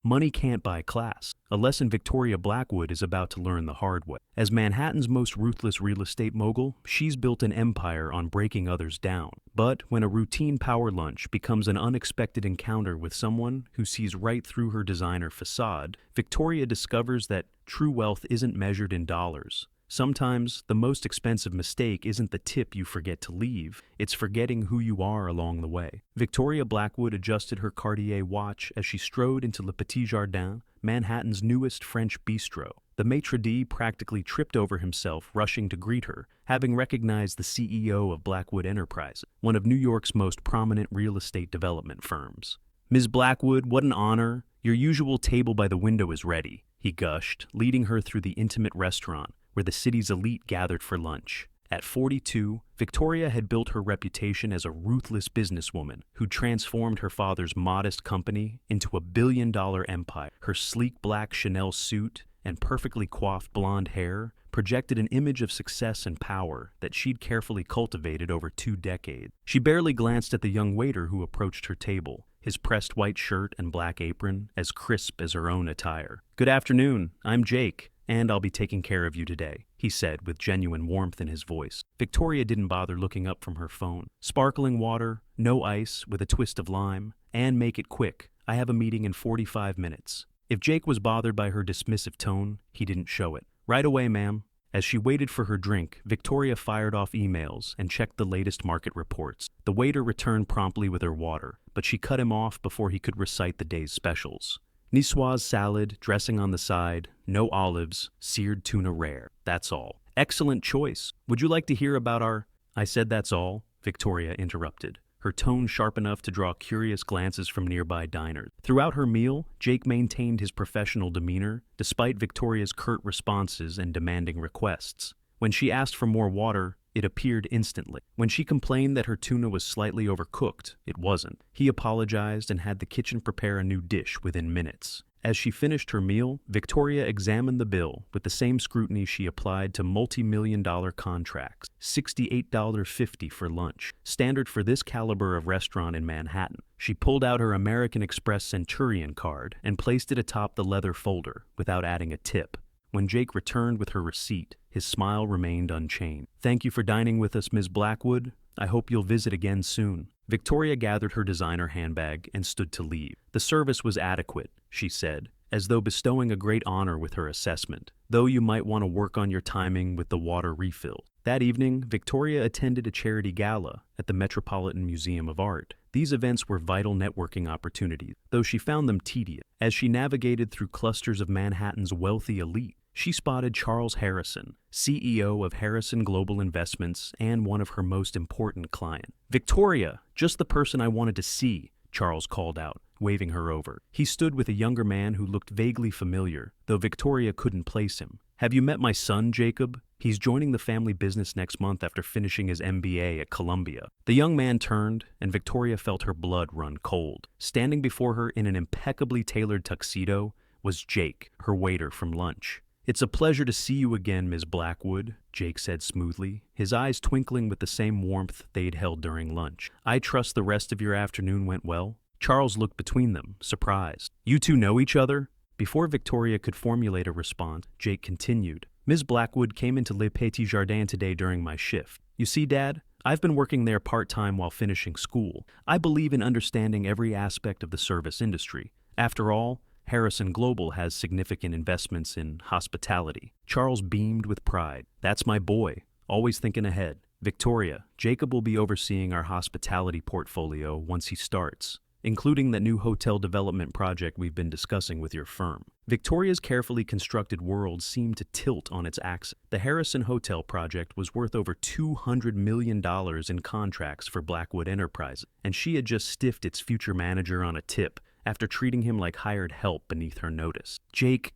Money can't buy class, a lesson Victoria Blackwood is about to learn the hard way. As Manhattan's most ruthless real estate mogul, she's built an empire on breaking others down. But when a routine power lunch becomes an unexpected encounter with someone who sees right through her designer facade, Victoria discovers that true wealth isn't measured in dollars. Sometimes, the most expensive mistake isn't the tip you forget to leave, it's forgetting who you are along the way. Victoria Blackwood adjusted her Cartier watch as she strode into Le Petit Jardin, Manhattan's newest French bistro. The maitre d' practically tripped over himself rushing to greet her, having recognized the CEO of Blackwood Enterprises, one of New York's most prominent real estate development firms. "Ms. Blackwood, what an honor. Your usual table by the window is ready," he gushed, leading her through the intimate restaurant where the city's elite gathered for lunch. At 42, Victoria had built her reputation as a ruthless businesswoman who transformed her father's modest company into a billion-dollar empire. Her sleek black Chanel suit and perfectly coiffed blonde hair projected an image of success and power that she'd carefully cultivated over 2 decades. She barely glanced at the young waiter who approached her table, his pressed white shirt and black apron as crisp as her own attire. "Good afternoon, I'm Jake, and I'll be taking care of you today," he said with genuine warmth in his voice. Victoria didn't bother looking up from her phone. "Sparkling water, no ice, with a twist of lime, and make it quick. I have a meeting in 45 minutes. If Jake was bothered by her dismissive tone, he didn't show it. "Right away, ma'am." As she waited for her drink, Victoria fired off emails and checked the latest market reports. The waiter returned promptly with her water, but she cut him off before he could recite the day's specials. Niçoise salad, dressing on the side, no olives, seared tuna rare. That's all. "Excellent choice. Would you like to hear about our—" "I said that's all," Victoria interrupted, her tone sharp enough to draw curious glances from nearby diners. Throughout her meal, Jake maintained his professional demeanor, despite Victoria's curt responses and demanding requests. When she asked for more water, it appeared instantly. When she complained that her tuna was slightly overcooked, it wasn't. He apologized and had the kitchen prepare a new dish within minutes. As she finished her meal, Victoria examined the bill with the same scrutiny she applied to multi-million-dollar contracts. $68.50 for lunch, standard for this caliber of restaurant in Manhattan. She pulled out her American Express Centurion card and placed it atop the leather folder without adding a tip. When Jake returned with her receipt, his smile remained unchanged. "Thank you for dining with us, Ms. Blackwood. I hope you'll visit again soon." Victoria gathered her designer handbag and stood to leave. "The service was adequate," she said, as though bestowing a great honor with her assessment, "though you might want to work on your timing with the water refill." That evening, Victoria attended a charity gala at the Metropolitan Museum of Art. These events were vital networking opportunities, though she found them tedious. As she navigated through clusters of Manhattan's wealthy elite, she spotted Charles Harrison, CEO of Harrison Global Investments and one of her most important clients. "Victoria, just the person I wanted to see," Charles called out, waving her over. He stood with a younger man who looked vaguely familiar, though Victoria couldn't place him. "Have you met my son, Jacob? He's joining the family business next month after finishing his MBA at Columbia." The young man turned, and Victoria felt her blood run cold. Standing before her in an impeccably tailored tuxedo was Jake, her waiter from lunch. "It's a pleasure to see you again, Ms. Blackwood," Jake said smoothly, his eyes twinkling with the same warmth they'd held during lunch. "I trust the rest of your afternoon went well?" Charles looked between them, surprised. "You two know each other?" Before Victoria could formulate a response, Jake continued. "Ms. Blackwood came into Le Petit Jardin today during my shift. You see, Dad, I've been working there part-time while finishing school. I believe in understanding every aspect of the service industry. After all, Harrison Global has significant investments in hospitality." Charles beamed with pride. "That's my boy, always thinking ahead. Victoria, Jacob will be overseeing our hospitality portfolio once he starts, including that new hotel development project we've been discussing with your firm." Victoria's carefully constructed world seemed to tilt on its axis. The Harrison Hotel project was worth over $200 million in contracts for Blackwood Enterprises, and she had just stiffed its future manager on a tip after treating him like hired help beneath her notice. "Jake,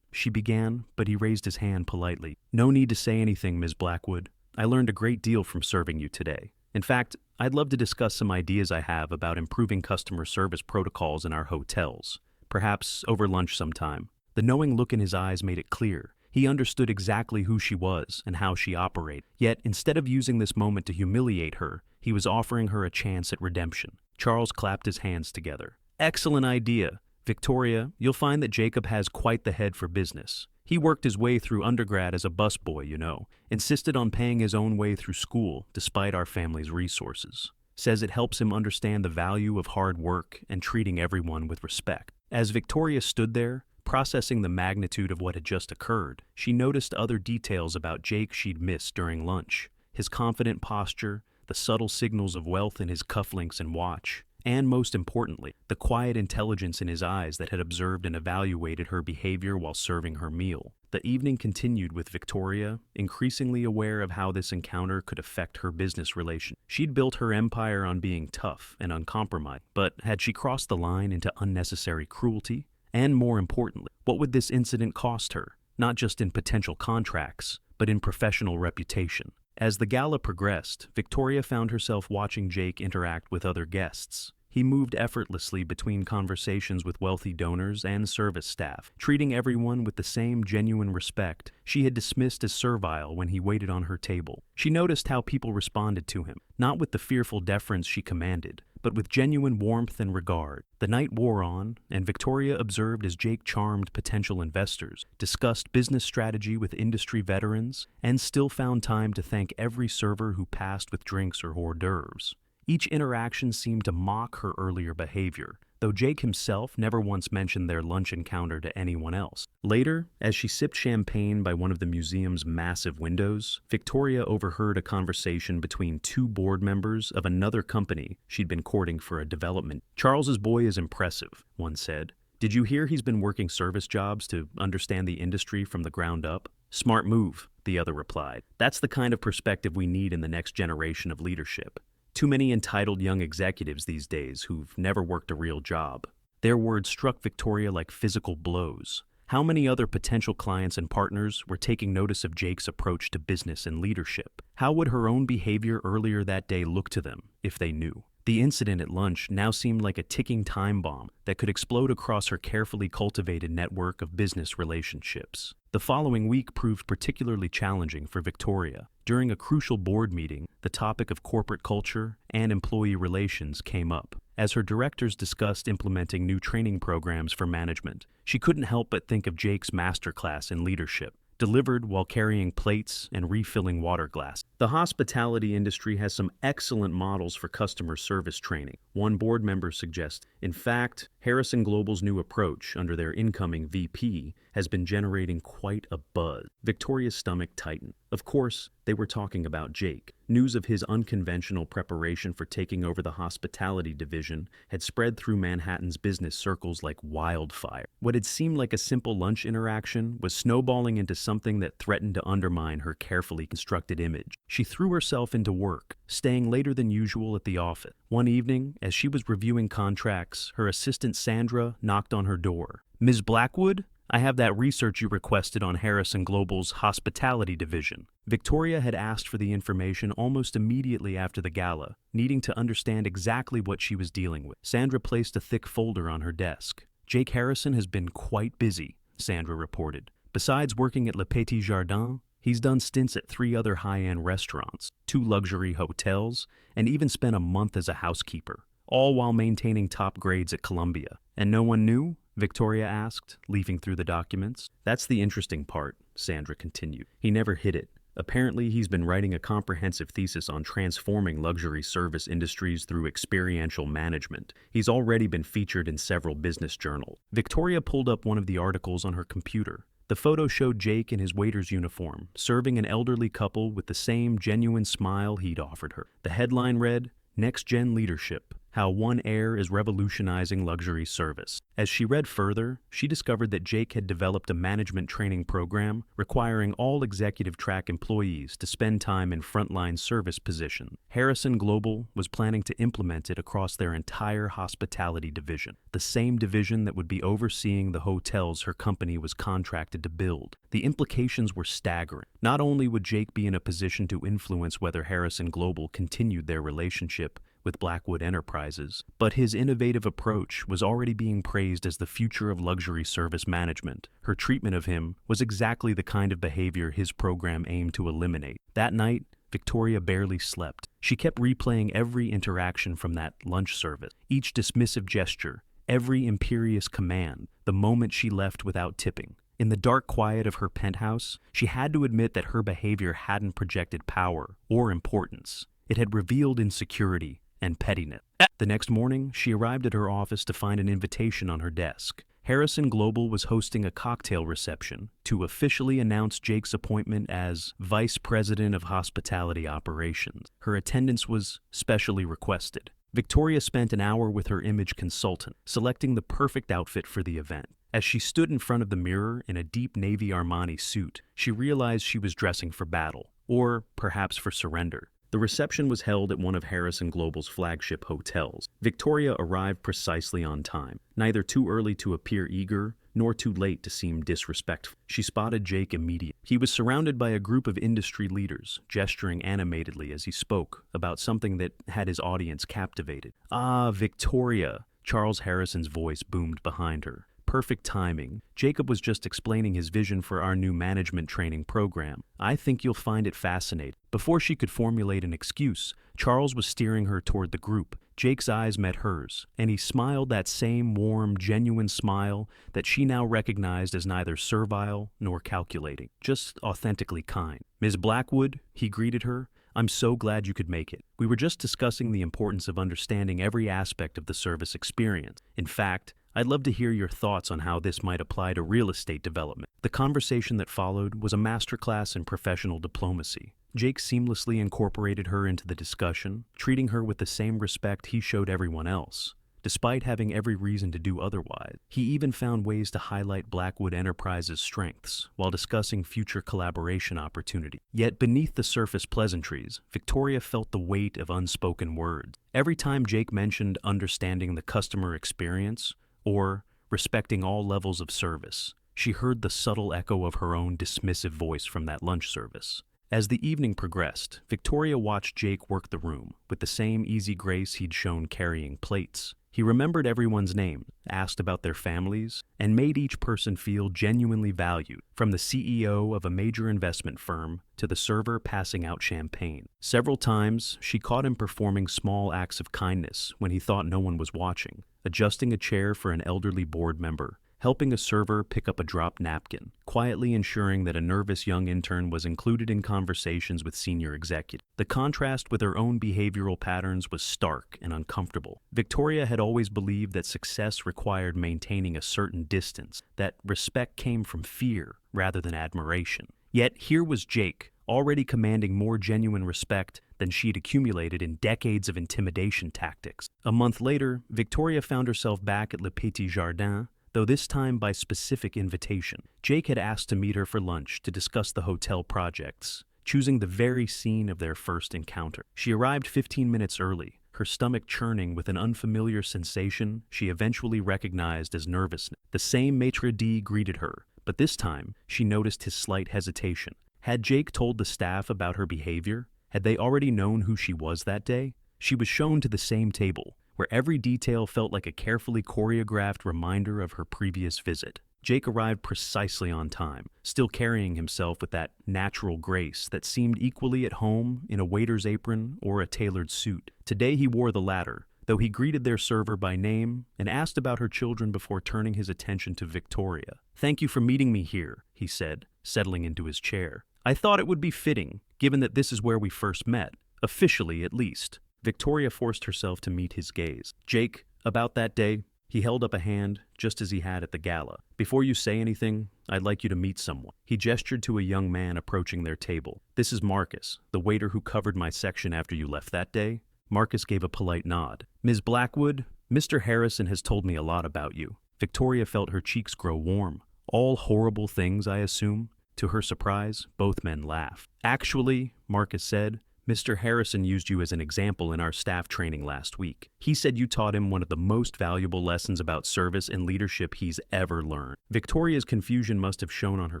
she began, but he raised his hand politely. "No need to say anything, Ms. Blackwood. I learned a great deal from serving you today. In fact, I'd love to discuss some ideas I have about improving customer service protocols in our hotels, perhaps over lunch sometime." The knowing look in his eyes made it clear. He understood exactly who she was and how she operated. Yet, instead of using this moment to humiliate her, he was offering her a chance at redemption. Charles clapped his hands together. "Excellent idea. Victoria, you'll find that Jacob has quite the head for business. He worked his way through undergrad as a busboy, insisted on paying his own way through school despite our family's resources. Says it helps him understand the value of hard work and treating everyone with respect. As Victoria stood there, processing the magnitude of what had just occurred, she noticed other details about Jake she'd missed during lunch. His confident posture, the subtle signals of wealth in his cufflinks and watch, and most importantly, the quiet intelligence in his eyes that had observed and evaluated her behavior while serving her meal. The evening continued with Victoria, increasingly aware of how this encounter could affect her business relation. She'd built her empire on being tough and uncompromised, but had she crossed the line into unnecessary cruelty? And more importantly, what would this incident cost her, not just in potential contracts, but in professional reputation? As the gala progressed, Victoria found herself watching Jake interact with other guests. He moved effortlessly between conversations with wealthy donors and service staff, treating everyone with the same genuine respect she had dismissed as servile when he waited on her table. She noticed how people responded to him, not with the fearful deference she commanded, but with genuine warmth and regard. The night wore on, and Victoria observed as Jake charmed potential investors, discussed business strategy with industry veterans, and still found time to thank every server who passed with drinks or hors d'oeuvres. Each interaction seemed to mock her earlier behavior, though Jake himself never once mentioned their lunch encounter to anyone else. Later, as she sipped champagne by one of the museum's massive windows, Victoria overheard a conversation between two board members of another company she'd been courting for a development. "Charles's boy is impressive," one said. "Did you hear he's been working service jobs to understand the industry from the ground up?" "Smart move," the other replied. "That's the kind of perspective we need in the next generation of leadership. Too many entitled young executives these days who've never worked a real job." Their words struck Victoria like physical blows. How many other potential clients and partners were taking notice of Jake's approach to business and leadership? How would her own behavior earlier that day look to them if they knew? The incident at lunch now seemed like a ticking time bomb that could explode across her carefully cultivated network of business relationships. The following week proved particularly challenging for Victoria. During a crucial board meeting, the topic of corporate culture and employee relations came up. As her directors discussed implementing new training programs for management, she couldn't help but think of Jake's masterclass in leadership, delivered while carrying plates and refilling water glasses. The hospitality industry has some excellent models for customer service training, one board member suggests. In fact, Harrison Global's new approach under their incoming VP has been generating quite a buzz. Victoria's stomach tightened. Of course, they were talking about Jake. News of his unconventional preparation for taking over the hospitality division had spread through Manhattan's business circles like wildfire. What had seemed like a simple lunch interaction was snowballing into something that threatened to undermine her carefully constructed image. She threw herself into work, staying later than usual at the office. One evening, as she was reviewing contracts, her assistant Sandra knocked on her door. "Ms. Blackwood? I have that research you requested on Harrison Global's hospitality division." Victoria had asked for the information almost immediately after the gala, needing to understand exactly what she was dealing with. Sandra placed a thick folder on her desk. "Jake Harrison has been quite busy," Sandra reported. "Besides working at Le Petit Jardin, he's done stints at 3 other high-end restaurants, 2 luxury hotels, and even spent a month as a housekeeper, all while maintaining top grades at Columbia." "And no one knew?" Victoria asked, leafing through the documents. "That's the interesting part," Sandra continued. "He never hid it. Apparently, he's been writing a comprehensive thesis on transforming luxury service industries through experiential management. He's already been featured in several business journals." Victoria pulled up one of the articles on her computer. The photo showed Jake in his waiter's uniform, serving an elderly couple with the same genuine smile he'd offered her. The headline read, "Next Gen Leadership: How One Heir is Revolutionizing Luxury Service." As she read further, she discovered that Jake had developed a management training program requiring all executive track employees to spend time in frontline service positions. Harrison Global was planning to implement it across their entire hospitality division, the same division that would be overseeing the hotels her company was contracted to build. The implications were staggering. Not only would Jake be in a position to influence whether Harrison Global continued their relationship with Blackwood Enterprises, but his innovative approach was already being praised as the future of luxury service management. Her treatment of him was exactly the kind of behavior his program aimed to eliminate. That night, Victoria barely slept. She kept replaying every interaction from that lunch service, each dismissive gesture, every imperious command, the moment she left without tipping. In the dark quiet of her penthouse, she had to admit that her behavior hadn't projected power or importance. It had revealed insecurity and pettiness. The next morning, she arrived at her office to find an invitation on her desk. Harrison Global was hosting a cocktail reception to officially announce Jake's appointment as Vice President of Hospitality Operations. Her attendance was specially requested. Victoria spent an hour with her image consultant, selecting the perfect outfit for the event. As she stood in front of the mirror in a deep navy Armani suit, she realized she was dressing for battle, or perhaps for surrender. The reception was held at one of Harrison Global's flagship hotels. Victoria arrived precisely on time, neither too early to appear eager, nor too late to seem disrespectful. She spotted Jake immediately. He was surrounded by a group of industry leaders, gesturing animatedly as he spoke about something that had his audience captivated. "Ah, Victoria," Charles Harrison's voice boomed behind her. Perfect timing. Jacob was just explaining his vision for our new management training program. I think you'll find it fascinating. Before she could formulate an excuse, Charles was steering her toward the group. Jake's eyes met hers, and he smiled that same warm, genuine smile that she now recognized as neither servile nor calculating, just authentically kind. "Ms. Blackwood," he greeted her, "I'm so glad you could make it. We were just discussing the importance of understanding every aspect of the service experience. In fact, I'd love to hear your thoughts on how this might apply to real estate development." The conversation that followed was a masterclass in professional diplomacy. Jake seamlessly incorporated her into the discussion, treating her with the same respect he showed everyone else. Despite having every reason to do otherwise, he even found ways to highlight Blackwood Enterprises' strengths while discussing future collaboration opportunities. Yet beneath the surface pleasantries, Victoria felt the weight of unspoken words. Every time Jake mentioned understanding the customer experience, or respecting all levels of service, she heard the subtle echo of her own dismissive voice from that lunch service. As the evening progressed, Victoria watched Jake work the room with the same easy grace he'd shown carrying plates. He remembered everyone's name, asked about their families, and made each person feel genuinely valued, from the CEO of a major investment firm to the server passing out champagne. Several times, she caught him performing small acts of kindness when he thought no one was watching, adjusting a chair for an elderly board member, helping a server pick up a dropped napkin, quietly ensuring that a nervous young intern was included in conversations with senior executives. The contrast with her own behavioral patterns was stark and uncomfortable. Victoria had always believed that success required maintaining a certain distance, that respect came from fear rather than admiration. Yet here was Jake, already commanding more genuine respect than she'd accumulated in decades of intimidation tactics. A month later, Victoria found herself back at Le Petit Jardin, though this time by specific invitation. Jake had asked to meet her for lunch to discuss the hotel projects, choosing the very scene of their first encounter. She arrived 15 minutes early, her stomach churning with an unfamiliar sensation she eventually recognized as nervousness. The same maitre d' greeted her, but this time she noticed his slight hesitation. Had Jake told the staff about her behavior? Had they already known who she was that day? She was shown to the same table, where every detail felt like a carefully choreographed reminder of her previous visit. Jake arrived precisely on time, still carrying himself with that natural grace that seemed equally at home in a waiter's apron or a tailored suit. Today he wore the latter, though he greeted their server by name and asked about her children before turning his attention to Victoria. "Thank you for meeting me here," he said, settling into his chair. "I thought it would be fitting, given that this is where we first met, officially at least." Victoria forced herself to meet his gaze. "Jake, about that day," he held up a hand, just as he had at the gala. "Before you say anything, I'd like you to meet someone." He gestured to a young man approaching their table. "This is Marcus, the waiter who covered my section after you left that day." Marcus gave a polite nod. "Ms. Blackwood, Mr. Harrison has told me a lot about you." Victoria felt her cheeks grow warm. "All horrible things, I assume?" To her surprise, both men laughed. "Actually," Marcus said, "Mr. Harrison used you as an example in our staff training last week. He said you taught him one of the most valuable lessons about service and leadership he's ever learned." Victoria's confusion must have shown on her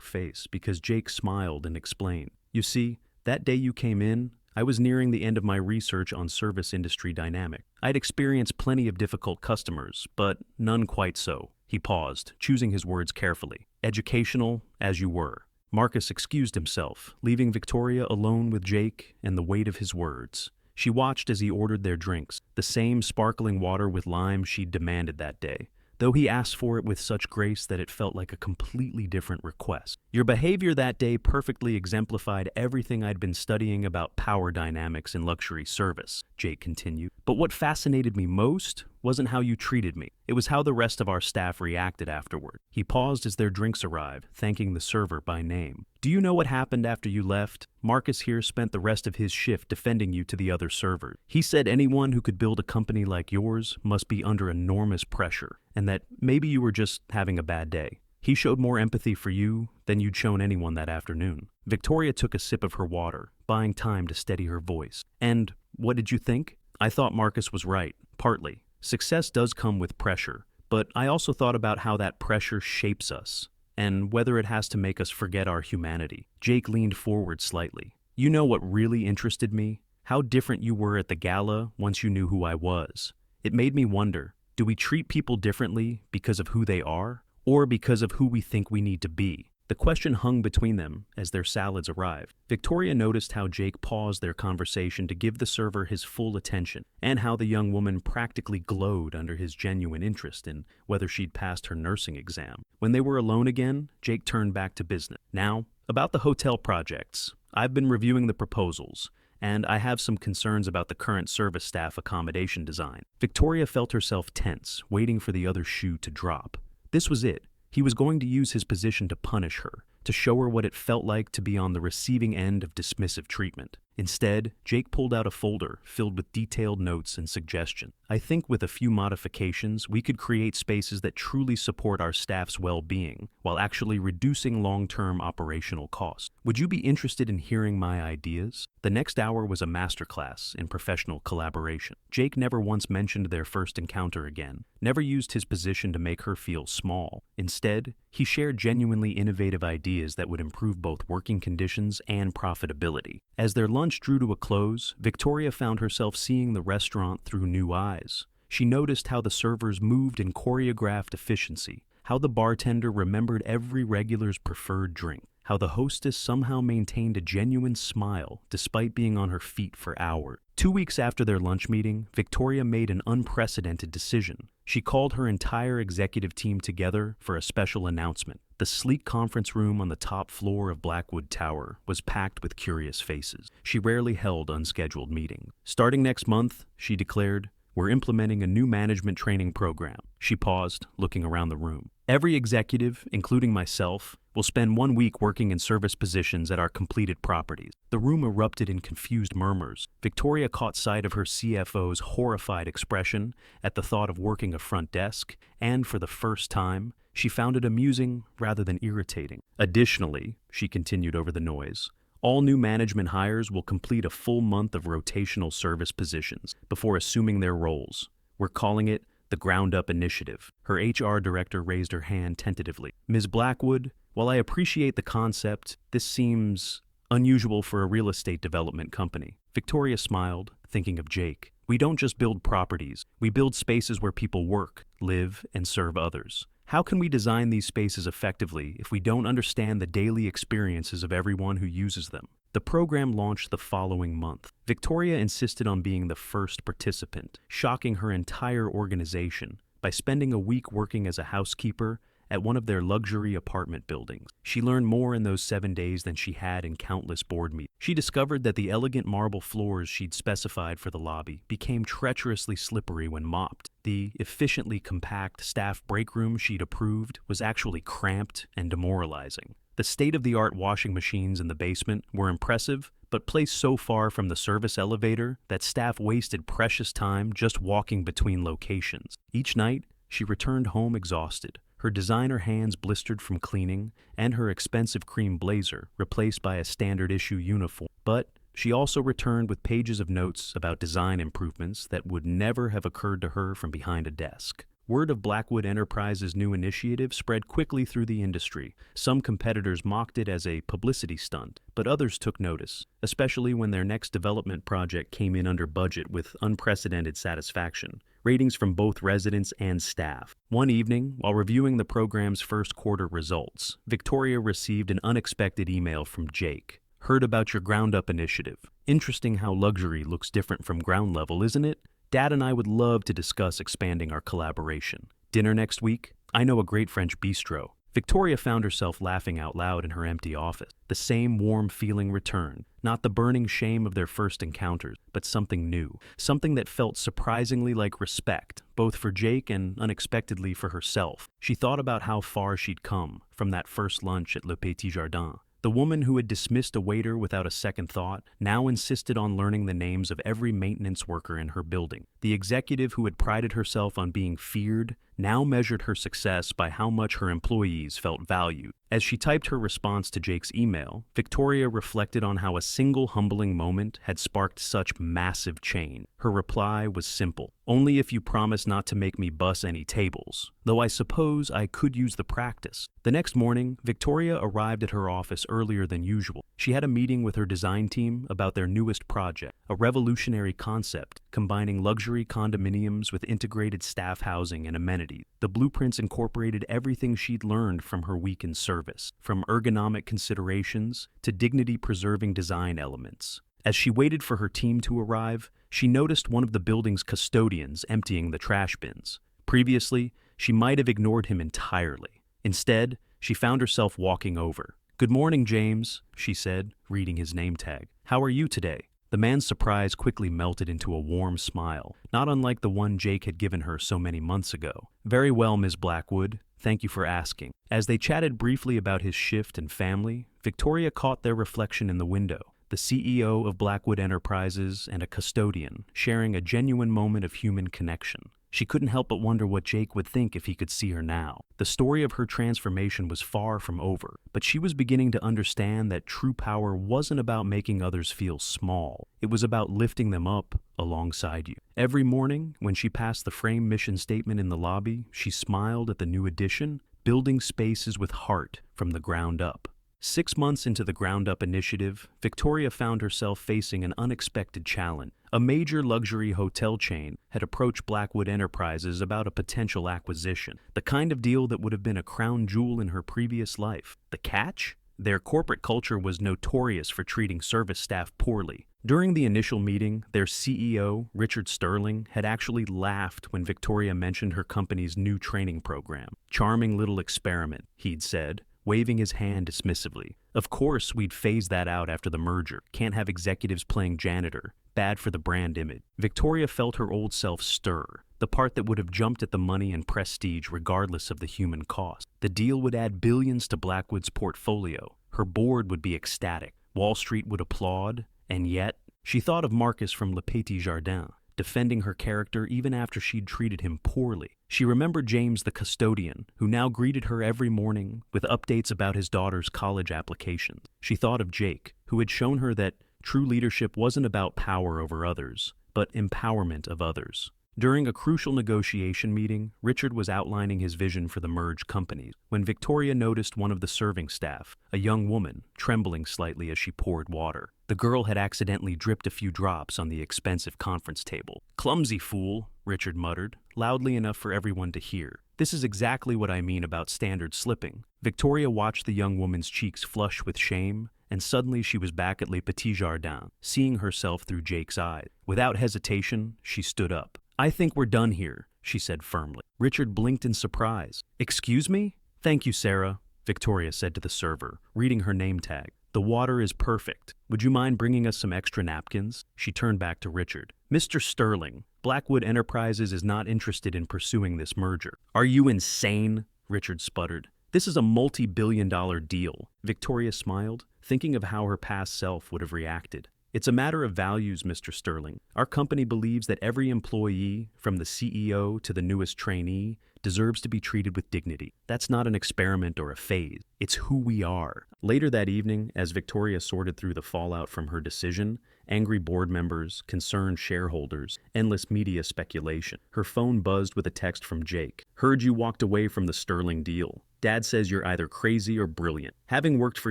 face because Jake smiled and explained. "You see, that day you came in, I was nearing the end of my research on service industry dynamic. I'd experienced plenty of difficult customers, but none quite so." He paused, choosing his words carefully. "Educational, as you were." Marcus excused himself, leaving Victoria alone with Jake and the weight of his words. She watched as he ordered their drinks, the same sparkling water with lime she'd demanded that day, though he asked for it with such grace that it felt like a completely different request. Your behavior that day perfectly exemplified everything I'd been studying about power dynamics in luxury service, Jake continued. But what fascinated me most wasn't how you treated me. It was how the rest of our staff reacted afterward. He paused as their drinks arrived, thanking the server by name. Do you know what happened after you left? Marcus here spent the rest of his shift defending you to the other servers. He said anyone who could build a company like yours must be under enormous pressure, and that maybe you were just having a bad day. He showed more empathy for you than you'd shown anyone that afternoon. Victoria took a sip of her water, buying time to steady her voice. And what did you think? I thought Marcus was right, partly. Success does come with pressure, but I also thought about how that pressure shapes us, and whether it has to make us forget our humanity. Jake leaned forward slightly. You know what really interested me? How different you were at the gala once you knew who I was. It made me wonder, do we treat people differently because of who they are, or because of who we think we need to be? The question hung between them as their salads arrived. Victoria noticed how Jake paused their conversation to give the server his full attention, and how the young woman practically glowed under his genuine interest in whether she'd passed her nursing exam. When they were alone again, Jake turned back to business. Now, about the hotel projects. I've been reviewing the proposals, and I have some concerns about the current service staff accommodation design. Victoria felt herself tense, waiting for the other shoe to drop. This was it. He was going to use his position to punish her, to show her what it felt like to be on the receiving end of dismissive treatment. Instead, Jake pulled out a folder filled with detailed notes and suggestions. I think with a few modifications, we could create spaces that truly support our staff's well-being, while actually reducing long-term operational costs. Would you be interested in hearing my ideas? The next hour was a masterclass in professional collaboration. Jake never once mentioned their first encounter again, never used his position to make her feel small. Instead, he shared genuinely innovative ideas that would improve both working conditions and profitability. As their lunch drew to a close, Victoria found herself seeing the restaurant through new eyes. She noticed how the servers moved in choreographed efficiency, how the bartender remembered every regular's preferred drink, how the hostess somehow maintained a genuine smile despite being on her feet for hours. 2 weeks after their lunch meeting, Victoria made an unprecedented decision. She called her entire executive team together for a special announcement. The sleek conference room on the top floor of Blackwood Tower was packed with curious faces. She rarely held unscheduled meetings. Starting next month, she declared, we're implementing a new management training program. She paused, looking around the room. Every executive, including myself, will spend 1 week working in service positions at our completed properties. The room erupted in confused murmurs. Victoria caught sight of her CFO's horrified expression at the thought of working a front desk, and for the first time, she found it amusing rather than irritating. Additionally, she continued over the noise, all new management hires will complete a full month of rotational service positions before assuming their roles. We're calling it the Ground Up Initiative. Her HR director raised her hand tentatively. Ms. Blackwood, while I appreciate the concept, this seems unusual for a real estate development company. Victoria smiled, thinking of Jake. We don't just build properties. We build spaces where people work, live, and serve others. How can we design these spaces effectively if we don't understand the daily experiences of everyone who uses them? The program launched the following month. Victoria insisted on being the first participant, shocking her entire organization by spending a week working as a housekeeper at one of their luxury apartment buildings. She learned more in those 7 days than she had in countless board meetings. She discovered that the elegant marble floors she'd specified for the lobby became treacherously slippery when mopped. The efficiently compact staff break room she'd approved was actually cramped and demoralizing. The state-of-the-art washing machines in the basement were impressive, but placed so far from the service elevator that staff wasted precious time just walking between locations. Each night, she returned home exhausted, her designer hands blistered from cleaning, and her expensive cream blazer replaced by a standard-issue uniform. But she also returned with pages of notes about design improvements that would never have occurred to her from behind a desk. Word of Blackwood Enterprises' new initiative spread quickly through the industry. Some competitors mocked it as a publicity stunt, but others took notice, especially when their next development project came in under budget with unprecedented satisfaction. Ratings from both residents and staff. One evening, while reviewing the program's first quarter results, Victoria received an unexpected email from Jake. Heard about your ground-up initiative. Interesting how luxury looks different from ground level, isn't it? Dad and I would love to discuss expanding our collaboration. Dinner next week? I know a great French bistro. Victoria found herself laughing out loud in her empty office. The same warm feeling returned, not the burning shame of their first encounters, but something new, something that felt surprisingly like respect, both for Jake and unexpectedly for herself. She thought about how far she'd come from that first lunch at Le Petit Jardin. The woman who had dismissed a waiter without a second thought now insisted on learning the names of every maintenance worker in her building. The executive who had prided herself on being feared now measured her success by how much her employees felt valued. As she typed her response to Jake's email, Victoria reflected on how a single humbling moment had sparked such massive change. Her reply was simple: "Only if you promise not to make me bus any tables, though I suppose I could use the practice." The next morning, Victoria arrived at her office earlier than usual. She had a meeting with her design team about their newest project, a revolutionary concept combining luxury condominiums with integrated staff housing and amenities. The blueprints incorporated everything she'd learned from her week in service, from ergonomic considerations to dignity-preserving design elements. As she waited for her team to arrive, she noticed one of the building's custodians emptying the trash bins. Previously, she might have ignored him entirely. Instead, she found herself walking over. "Good morning, James," she said, reading his name tag. "How are you today?" The man's surprise quickly melted into a warm smile, not unlike the one Jake had given her so many months ago. "Very well, Ms. Blackwood. Thank you for asking." As they chatted briefly about his shift and family, Victoria caught their reflection in the window. The CEO of Blackwood Enterprises and a custodian, sharing a genuine moment of human connection. She couldn't help but wonder what Jake would think if he could see her now. The story of her transformation was far from over, but she was beginning to understand that true power wasn't about making others feel small. It was about lifting them up alongside you. Every morning, when she passed the framed mission statement in the lobby, she smiled at the new addition, building spaces with heart from the ground up. 6 months into the Ground Up initiative, Victoria found herself facing an unexpected challenge. A major luxury hotel chain had approached Blackwood Enterprises about a potential acquisition, the kind of deal that would have been a crown jewel in her previous life. The catch? Their corporate culture was notorious for treating service staff poorly. During the initial meeting, their CEO, Richard Sterling, had actually laughed when Victoria mentioned her company's new training program. "Charming little experiment," he'd said, waving his hand dismissively. "Of course, we'd phase that out after the merger. Can't have executives playing janitor. Bad for the brand image." Victoria felt her old self stir, the part that would have jumped at the money and prestige regardless of the human cost. The deal would add billions to Blackwood's portfolio. Her board would be ecstatic. Wall Street would applaud. And yet, she thought of Marcus from Le Petit Jardin, defending her character even after she'd treated him poorly. She remembered James the custodian, who now greeted her every morning with updates about his daughter's college applications. She thought of Jake, who had shown her that true leadership wasn't about power over others, but empowerment of others. During a crucial negotiation meeting, Richard was outlining his vision for the merged companies when Victoria noticed one of the serving staff, a young woman, trembling slightly as she poured water. The girl had accidentally dripped a few drops on the expensive conference table. "Clumsy fool," Richard muttered, loudly enough for everyone to hear. "This is exactly what I mean about standard slipping." Victoria watched the young woman's cheeks flush with shame, and suddenly she was back at Le Petit Jardin, seeing herself through Jake's eyes. Without hesitation, she stood up. "I think we're done here," she said firmly. Richard blinked in surprise. "Excuse me?" "Thank you, Sarah," Victoria said to the server, reading her name tag. "The water is perfect. Would you mind bringing us some extra napkins?" She turned back to Richard. "Mr. Sterling, Blackwood Enterprises is not interested in pursuing this merger." "Are you insane?" Richard sputtered. "This is a multi-billion-dollar deal." Victoria smiled, thinking of how her past self would have reacted. "It's a matter of values, Mr. Sterling. Our company believes that every employee, from the CEO to the newest trainee, deserves to be treated with dignity. That's not an experiment or a phase. It's who we are." Later that evening, as Victoria sorted through the fallout from her decision, angry board members, concerned shareholders, endless media speculation, her phone buzzed with a text from Jake. "Heard you walked away from the Sterling deal. Dad says you're either crazy or brilliant. Having worked for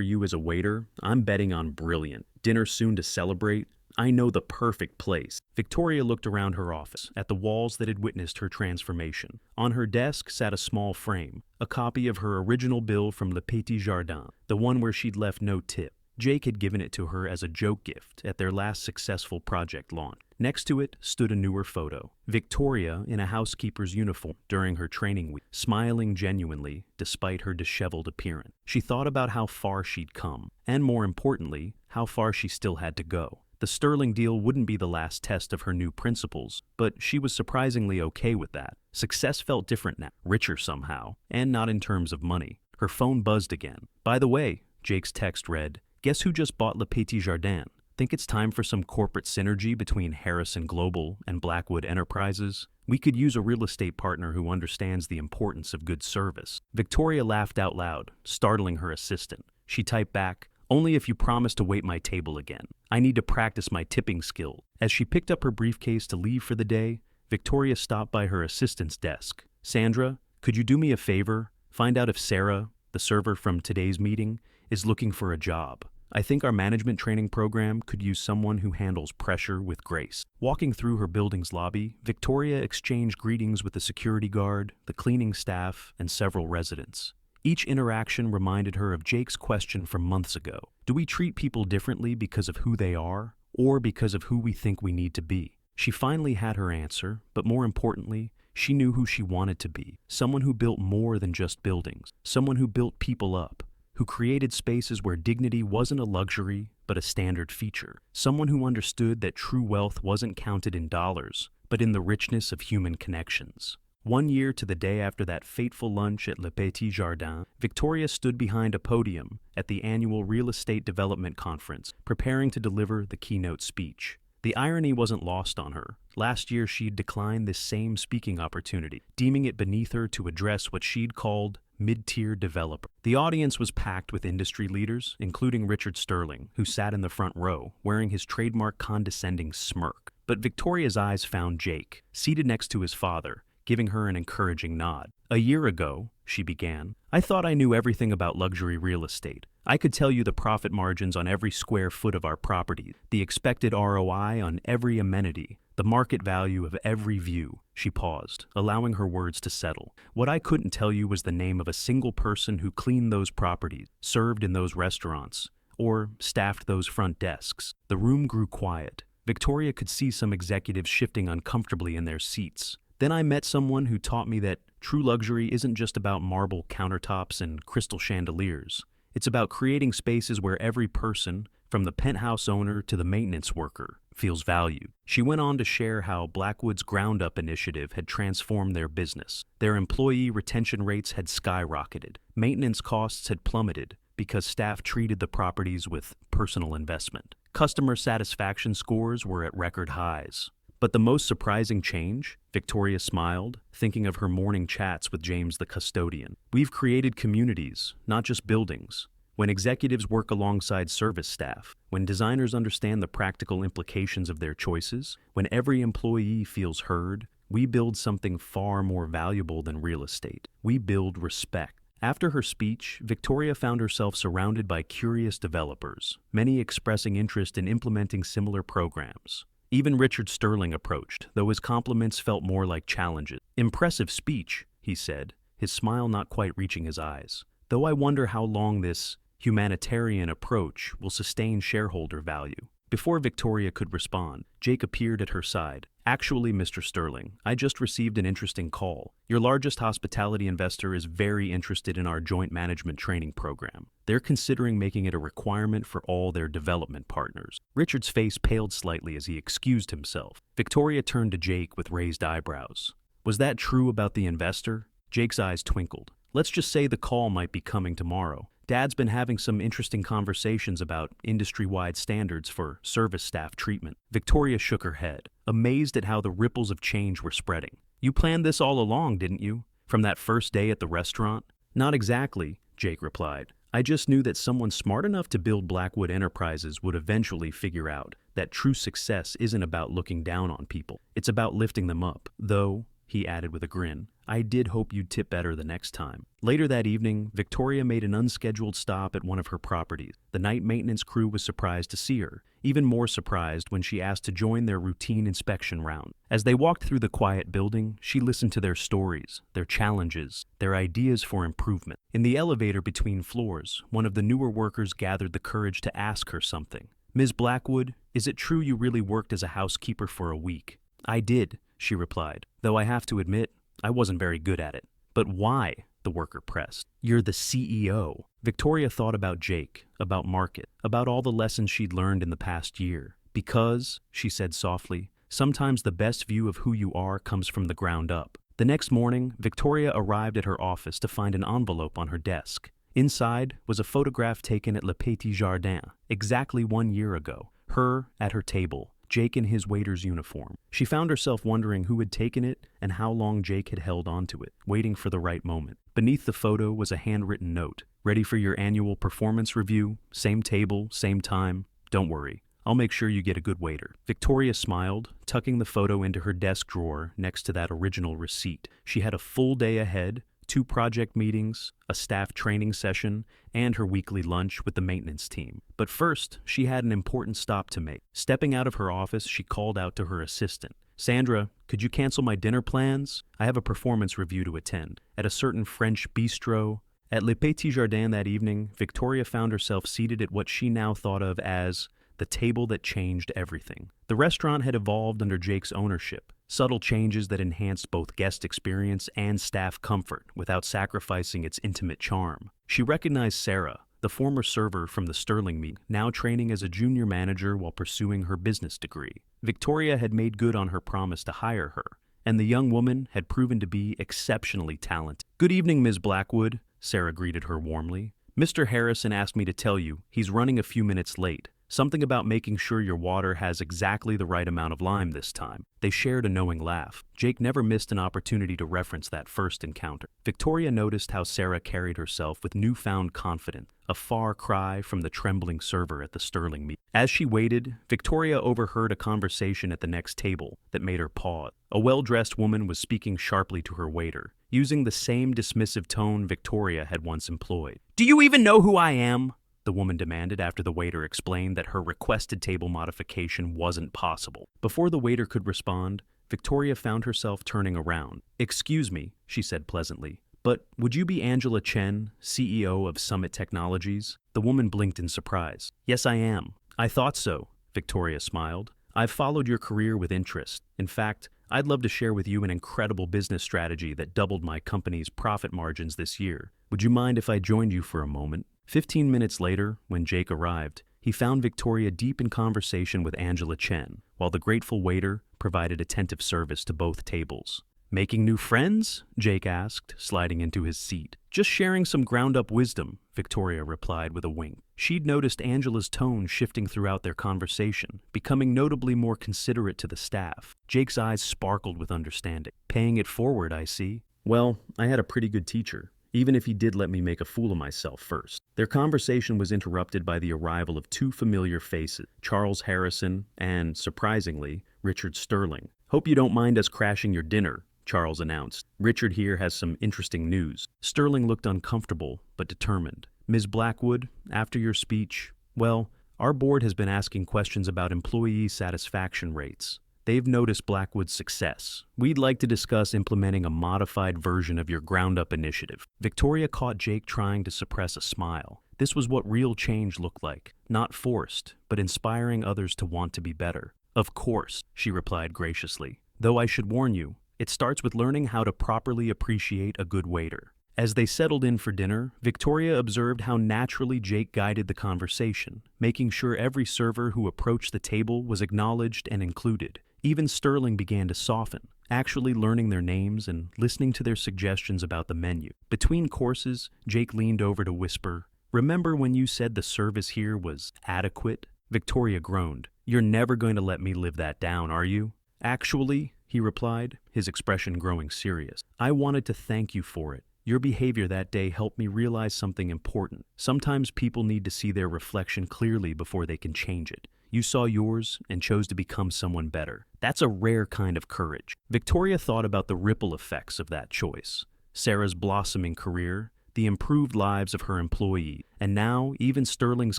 you as a waiter, I'm betting on brilliant. Dinner soon to celebrate? I know the perfect place." Victoria looked around her office, at the walls that had witnessed her transformation. On her desk sat a small frame, a copy of her original bill from Le Petit Jardin, the one where she'd left no tip. Jake had given it to her as a joke gift at their last successful project launch. Next to it stood a newer photo. Victoria in a housekeeper's uniform during her training week, smiling genuinely despite her disheveled appearance. She thought about how far she'd come, and more importantly, how far she still had to go. The Sterling deal wouldn't be the last test of her new principles, but she was surprisingly okay with that. Success felt different now, richer somehow, and not in terms of money. Her phone buzzed again. By the way, Jake's text read, "Guess who just bought Le Petit Jardin? Think it's time for some corporate synergy between Harrison Global and Blackwood Enterprises? We could use a real estate partner who understands the importance of good service." Victoria laughed out loud, startling her assistant. She typed back, "Only if you promise to wait my table again. I need to practice my tipping skill." As she picked up her briefcase to leave for the day, Victoria stopped by her assistant's desk. "Sandra, could you do me a favor? Find out if Sarah, the server from today's meeting, is looking for a job. I think our management training program could use someone who handles pressure with grace." Walking through her building's lobby, Victoria exchanged greetings with the security guard, the cleaning staff, and several residents. Each interaction reminded her of Jake's question from months ago. Do we treat people differently because of who they are, or because of who we think we need to be? She finally had her answer, but more importantly, she knew who she wanted to be. Someone who built more than just buildings. Someone who built people up. Who created spaces where dignity wasn't a luxury, but a standard feature. Someone who understood that true wealth wasn't counted in dollars, but in the richness of human connections. 1 year to the day after that fateful lunch at Le Petit Jardin, Victoria stood behind a podium at the annual Real Estate Development Conference, preparing to deliver the keynote speech. The irony wasn't lost on her. Last year she'd declined this same speaking opportunity, deeming it beneath her to address what she'd called mid-tier developer. The audience was packed with industry leaders, including Richard Sterling, who sat in the front row, wearing his trademark condescending smirk. But Victoria's eyes found Jake, seated next to his father, giving her an encouraging nod. "A year ago," she began, "I thought I knew everything about luxury real estate. I could tell you the profit margins on every square foot of our property, the expected ROI on every amenity, the market value of every view." She paused, allowing her words to settle. "What I couldn't tell you was the name of a single person who cleaned those properties, served in those restaurants, or staffed those front desks." The room grew quiet. Victoria could see some executives shifting uncomfortably in their seats. "Then I met someone who taught me that true luxury isn't just about marble countertops and crystal chandeliers. It's about creating spaces where every person, from the penthouse owner to the maintenance worker, feels valued." She went on to share how Blackwood's Ground Up initiative had transformed their business. Their employee retention rates had skyrocketed. Maintenance costs had plummeted because staff treated the properties with personal investment. Customer satisfaction scores were at record highs. But the most surprising change? Victoria smiled, thinking of her morning chats with James the custodian. "We've created communities, not just buildings. When executives work alongside service staff, when designers understand the practical implications of their choices, when every employee feels heard, we build something far more valuable than real estate. We build respect." After her speech, Victoria found herself surrounded by curious developers, many expressing interest in implementing similar programs. Even Richard Sterling approached, though his compliments felt more like challenges. "Impressive speech," he said, his smile not quite reaching his eyes. "Though I wonder how long this humanitarian approach will sustain shareholder value." Before Victoria could respond, Jake appeared at her side. "Actually, Mr. Sterling, I just received an interesting call. Your largest hospitality investor is very interested in our joint management training program. They're considering making it a requirement for all their development partners." Richard's face paled slightly as he excused himself. Victoria turned to Jake with raised eyebrows. "Was that true about the investor?" Jake's eyes twinkled. "Let's just say the call might be coming tomorrow. Dad's been having some interesting conversations about industry-wide standards for service staff treatment." Victoria shook her head, amazed at how the ripples of change were spreading. "You planned this all along, didn't you? From that first day at the restaurant?" "Not exactly," Jake replied. "I just knew that someone smart enough to build Blackwood Enterprises would eventually figure out that true success isn't about looking down on people. It's about lifting them up. Though," he added with a grin. I did hope you'd tip better the next time. Later that evening, Victoria made an unscheduled stop at one of her properties. The night maintenance crew was surprised to see her, even more surprised when she asked to join their routine inspection round. As they walked through the quiet building, she listened to their stories, their challenges, their ideas for improvement. In the elevator between floors, one of the newer workers gathered the courage to ask her something. Ms. Blackwood, is it true you really worked as a housekeeper for a week? I did, she replied, though I have to admit, I wasn't very good at it. But why? The worker pressed. You're the CEO. Victoria thought about Jake, about market, about all the lessons she'd learned in the past year. Because, she said softly, sometimes the best view of who you are comes from the ground up. The next morning, Victoria arrived at her office to find an envelope on her desk. Inside was a photograph taken at Le Petit Jardin, exactly 1 year ago. Her at her table, Jake in his waiter's uniform. She found herself wondering who had taken it and how long Jake had held onto it, waiting for the right moment. Beneath the photo was a handwritten note. Ready for your annual performance review? Same table, same time. Don't worry, I'll make sure you get a good waiter. Victoria smiled, tucking the photo into her desk drawer next to that original receipt. She had a full day ahead, 2 project meetings, a staff training session, and her weekly lunch with the maintenance team. But first, she had an important stop to make. Stepping out of her office, she called out to her assistant. Sandra, could you cancel my dinner plans? I have a performance review to attend at a certain French bistro. At Le Petit Jardin that evening, Victoria found herself seated at what she now thought of as the table that changed everything. The restaurant had evolved under Jake's ownership. Subtle changes that enhanced both guest experience and staff comfort without sacrificing its intimate charm. She recognized Sarah, the former server from the Sterling meet, now training as a junior manager while pursuing her business degree. Victoria had made good on her promise to hire her, and the young woman had proven to be exceptionally talented. Good evening, Ms. Blackwood, Sarah greeted her warmly. Mr. Harrison asked me to tell you he's running a few minutes late. Something about making sure your water has exactly the right amount of lime this time. They shared a knowing laugh. Jake never missed an opportunity to reference that first encounter. Victoria noticed how Sarah carried herself with newfound confidence, a far cry from the trembling server at the Sterling meet. As she waited, Victoria overheard a conversation at the next table that made her pause. A well-dressed woman was speaking sharply to her waiter, using the same dismissive tone Victoria had once employed. Do you even know who I am? The woman demanded after the waiter explained that her requested table modification wasn't possible. Before the waiter could respond, Victoria found herself turning around. Excuse me, she said pleasantly, but would you be Angela Chen, CEO of Summit Technologies? The woman blinked in surprise. Yes, I am. I thought so, Victoria smiled. I've followed your career with interest. In fact, I'd love to share with you an incredible business strategy that doubled my company's profit margins this year. Would you mind if I joined you for a moment? 15 minutes later, when Jake arrived, he found Victoria deep in conversation with Angela Chen, while the grateful waiter provided attentive service to both tables. Making new friends? Jake asked, sliding into his seat. Just sharing some ground-up wisdom, Victoria replied with a wink. She'd noticed Angela's tone shifting throughout their conversation, becoming notably more considerate to the staff. Jake's eyes sparkled with understanding. Paying it forward, I see. Well, I had a pretty good teacher, even if he did let me make a fool of myself first. Their conversation was interrupted by the arrival of 2 familiar faces, Charles Harrison and, surprisingly, Richard Sterling. Hope you don't mind us crashing your dinner, Charles announced. Richard here has some interesting news. Sterling looked uncomfortable, but determined. Ms. Blackwood, after your speech, well, our board has been asking questions about employee satisfaction rates. They've noticed Blackwood's success. We'd like to discuss implementing a modified version of your ground-up initiative. Victoria caught Jake trying to suppress a smile. This was what real change looked like. Not forced, but inspiring others to want to be better. Of course, she replied graciously. Though I should warn you, it starts with learning how to properly appreciate a good waiter. As they settled in for dinner, Victoria observed how naturally Jake guided the conversation, making sure every server who approached the table was acknowledged and included. Even Sterling began to soften, actually learning their names and listening to their suggestions about the menu. Between courses, Jake leaned over to whisper, "Remember when you said the service here was adequate?" Victoria groaned. "You're never going to let me live that down, are you?" "Actually," he replied, his expression growing serious, "I wanted to thank you for it. Your behavior that day helped me realize something important. Sometimes people need to see their reflection clearly before they can change it. You saw yours and chose to become someone better. That's a rare kind of courage. Victoria thought about the ripple effects of that choice. Sarah's blossoming career, the improved lives of her employees, and now even Sterling's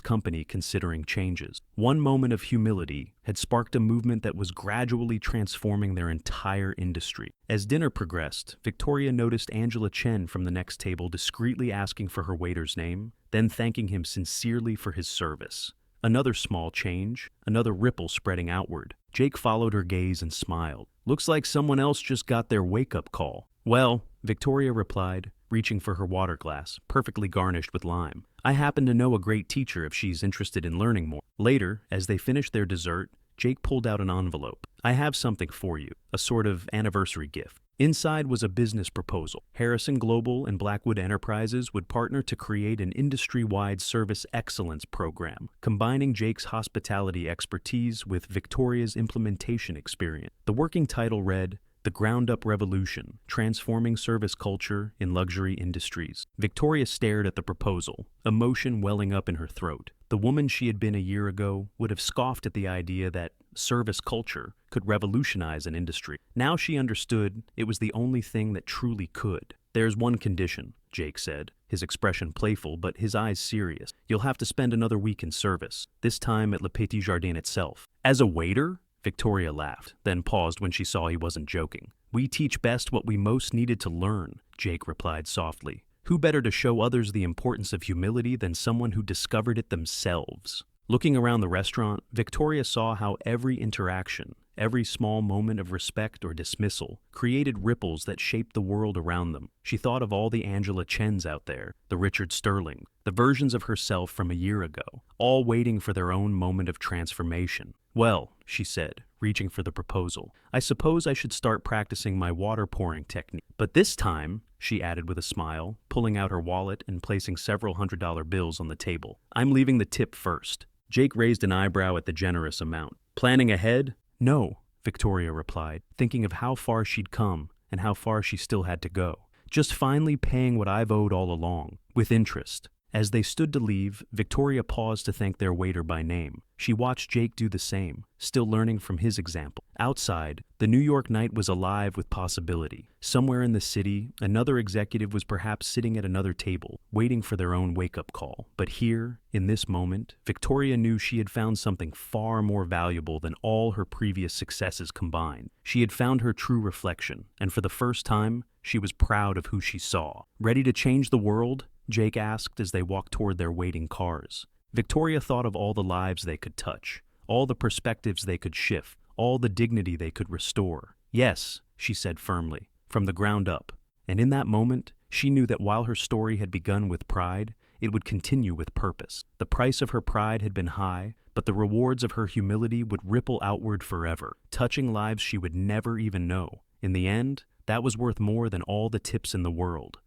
company considering changes. One moment of humility had sparked a movement that was gradually transforming their entire industry. As dinner progressed, Victoria noticed Angela Chen from the next table discreetly asking for her waiter's name, then thanking him sincerely for his service. Another small change, another ripple spreading outward. Jake followed her gaze and smiled. Looks like someone else just got their wake-up call. Well, Victoria replied, reaching for her water glass, perfectly garnished with lime. I happen to know a great teacher if she's interested in learning more. Later, as they finished their dessert, Jake pulled out an envelope. I have something for you, a sort of anniversary gift. Inside was a business proposal. Harrison Global and Blackwood Enterprises would partner to create an industry-wide service excellence program, combining Jake's hospitality expertise with Victoria's implementation experience. The working title read, The Ground Up Revolution, Transforming Service Culture in Luxury Industries. Victoria stared at the proposal, emotion welling up in her throat. The woman she had been a year ago would have scoffed at the idea that service culture could revolutionize an industry. Now she understood it was the only thing that truly could. There's one condition, Jake said, his expression playful but his eyes serious. You'll have to spend another week in service, this time at Le Petit Jardin itself. As a waiter? Victoria laughed, then paused when she saw he wasn't joking. We teach best what we most needed to learn, Jake replied softly. Who better to show others the importance of humility than someone who discovered it themselves? Looking around the restaurant, Victoria saw how every interaction, every small moment of respect or dismissal, created ripples that shaped the world around them. She thought of all the Angela Chens out there, the Richard Sterling, the versions of herself from a year ago, all waiting for their own moment of transformation. Well, she said, reaching for the proposal, I suppose I should start practicing my water pouring technique. But this time, she added with a smile, pulling out her wallet and placing several $100 bills on the table. I'm leaving the tip first. Jake raised an eyebrow at the generous amount. Planning ahead? No, Victoria replied, thinking of how far she'd come and how far she still had to go. Just finally paying what I've owed all along, with interest. As they stood to leave, Victoria paused to thank their waiter by name. She watched Jake do the same, still learning from his example. Outside, the New York night was alive with possibility. Somewhere in the city, another executive was perhaps sitting at another table, waiting for their own wake-up call. But here, in this moment, Victoria knew she had found something far more valuable than all her previous successes combined. She had found her true reflection, and for the first time, she was proud of who she saw. Ready to change the world? Jake asked as they walked toward their waiting cars. Victoria thought of all the lives they could touch, all the perspectives they could shift, all the dignity they could restore. Yes, she said firmly, from the ground up. And in that moment, she knew that while her story had begun with pride, it would continue with purpose. The price of her pride had been high, but the rewards of her humility would ripple outward forever, touching lives she would never even know. In the end, that was worth more than all the tips in the world.